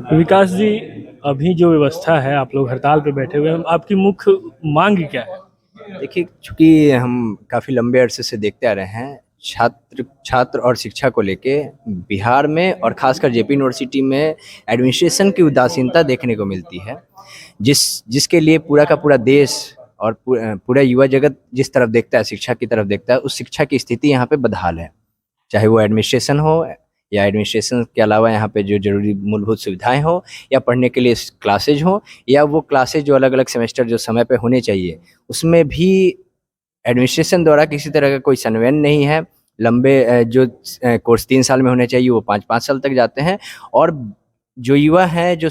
विकास जी, अभी जो व्यवस्था है, आप लोग हड़ताल पे बैठे हुए हैं, आपकी मुख्य मांग क्या है? देखिए, चूंकि हम काफ़ी लंबे अरसे से देखते आ रहे हैं, छात्र छात्र और शिक्षा को लेके बिहार में और खासकर जेपी यूनिवर्सिटी में एडमिनिस्ट्रेशन की उदासीनता देखने को मिलती है। जिसके लिए पूरा का पूरा देश और पूरा युवा जगत जिस तरफ देखता है, शिक्षा की तरफ देखता है, उस शिक्षा की स्थिति यहाँ पे बदहाल है। चाहे वो एडमिनिस्ट्रेशन हो या एडमिनिस्ट्रेशन के अलावा यहाँ पे जो जरूरी मूलभूत सुविधाएं हो, या पढ़ने के लिए क्लासेज हो, या वो क्लासेज जो अलग अलग सेमेस्टर जो समय पे होने चाहिए, उसमें भी एडमिनिस्ट्रेशन द्वारा किसी तरह का कोई संवेदन नहीं है। लंबे जो कोर्स 3 साल में होने चाहिए वो 5-5 साल तक जाते हैं। और जो युवा हैं, जो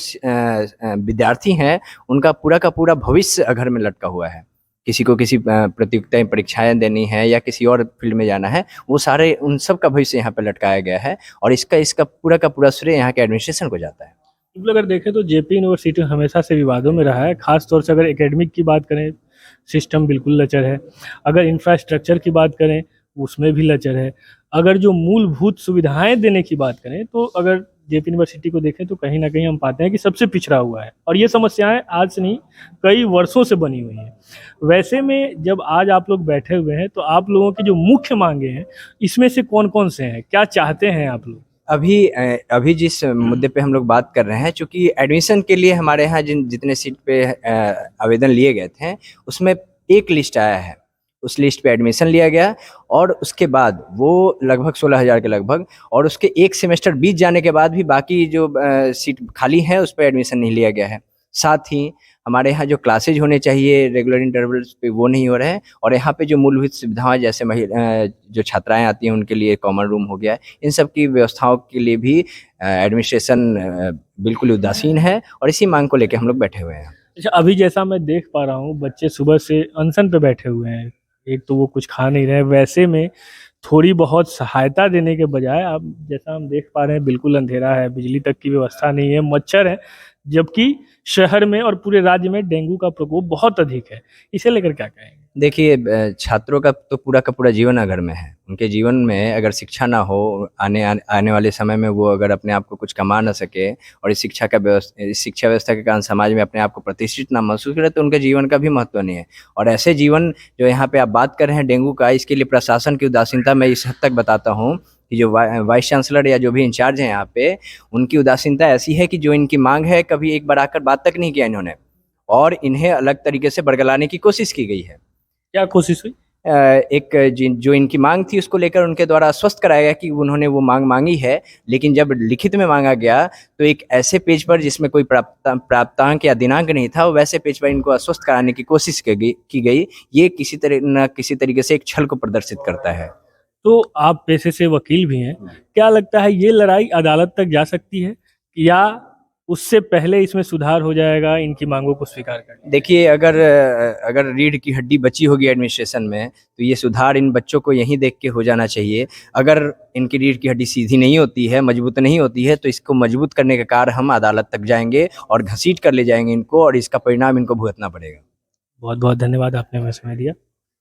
विद्यार्थी हैं, उनका पूरा का पूरा भविष्य अगर में लटका हुआ है। किसी को किसी प्रतियोगिता परीक्षाएं देनी है या किसी और फील्ड में जाना है, वो सारे उन सब का भविष्य यहाँ पे लटकाया गया है। और इसका इसका पूरा का पूरा श्रेय यहाँ के एडमिनिस्ट्रेशन को जाता है। बिल्कुल, अगर देखें तो जेपी यूनिवर्सिटी हमेशा से विवादों में रहा है। खास तौर से अगर एकेडमिक की बात करें, सिस्टम बिल्कुल लचर है। अगर इंफ्रास्ट्रक्चर की बात करें, उसमें भी लचर है। अगर जो मूलभूत सुविधाएं देने की बात करें, तो अगर जेपी यूनिवर्सिटी को देखें तो कहीं ना कहीं हम पाते हैं कि सबसे पिछड़ा हुआ है, और ये समस्याएं आज से नहीं, कई वर्षों से बनी हुई हैं। वैसे में जब आज आप लोग बैठे हुए हैं, तो आप लोगों की जो मुख्य मांगे हैं, इसमें से कौन कौन से हैं, क्या चाहते हैं आप लोग? अभी जिस मुद्दे पे हम लोग बात कर रहे हैं, चूंकि एडमिशन के लिए हमारे यहाँ जितने सीट पे आवेदन लिए गए थे, उसमें एक लिस्ट आया है। उस लिस्ट पे एडमिशन लिया गया और उसके बाद वो लगभग 16,000 के लगभग, और उसके एक सेमेस्टर बीत जाने के बाद भी बाकी जो सीट खाली है उस पर एडमिशन नहीं लिया गया है। साथ ही हमारे यहाँ जो क्लासेज होने चाहिए रेगुलर इंटरवल्स पे, वो नहीं हो रहे हैं। और यहाँ पे जो मूलभूत सुविधाएं, जैसे जो छात्राएं आती हैं उनके लिए कॉमन रूम हो गया है, इन सब की व्यवस्थाओं के लिए भी एडमिनिस्ट्रेशन बिल्कुल उदासीन है। और इसी मांग को लेकर हम लोग बैठे हुए हैं। अच्छा, अभी जैसा मैं देख पा रहा हूँ, बच्चे सुबह से अनशन पे बैठे हुए हैं। एक तो वो कुछ खा नहीं रहे, वैसे में थोड़ी बहुत सहायता देने के बजाय, आप जैसा हम देख पा रहे हैं, बिल्कुल अंधेरा है, बिजली तक की व्यवस्था नहीं है, मच्छर है। जबकि शहर में और पूरे राज्य में डेंगू का प्रकोप बहुत अधिक है। इसे लेकर क्या कहेंगे? देखिए, छात्रों का तो पूरा का पूरा जीवन अगर में है। उनके जीवन में अगर शिक्षा ना हो, आने वाले समय में वो अगर अपने आप को कुछ कमा ना सके, और इस शिक्षा व्यवस्था के कारण समाज में अपने आप को प्रतिष्ठित ना महसूस करे, तो उनके जीवन का भी महत्व नहीं है। और ऐसे जीवन जो यहाँ पे आप बात कर रहे हैं डेंगू का, इसके लिए प्रशासन की उदासीनता मैं इस हद तक बताता हूँ कि जो वाइस चांसलर या जो भी इंचार्ज हैं यहाँ पे, उनकी उदासीनता ऐसी है कि जो इनकी मांग है, कभी एक बार आकर बात तक नहीं किया इन्होंने, और इन्हें अलग तरीके से बरगलाने की कोशिश की गई है। क्या कोशिश हुई? जो इनकी मांग थी उसको लेकर उनके द्वारा आश्वस्त कराया गया कि उन्होंने वो मांग मांगी है। लेकिन जब लिखित में मांगा गया, तो एक ऐसे पेज पर जिसमें कोई प्राप्तांक या दिनांक नहीं था, वैसे पेज पर इनको आश्वस्त कराने की कोशिश की गई। ये किसी तरीके से एक छल को प्रदर्शित करता है। तो आप पेशे से वकील भी हैं, क्या लगता है ये लड़ाई अदालत तक जा सकती है, या उससे पहले इसमें सुधार हो जाएगा इनकी मांगों को स्वीकार करके? देखिए, अगर रीढ़ की हड्डी बची होगी एडमिनिस्ट्रेशन में, तो ये सुधार इन बच्चों को यहीं देख के हो जाना चाहिए। अगर इनकी रीढ़ की हड्डी सीधी नहीं होती है, मजबूत नहीं होती है, तो इसको मजबूत करने का कार्य हम अदालत तक जाएंगे और घसीट कर ले जाएंगे इनको, और इसका परिणाम इनको भुगतना पड़ेगा। बहुत बहुत धन्यवाद, आपने हमें समय दिया।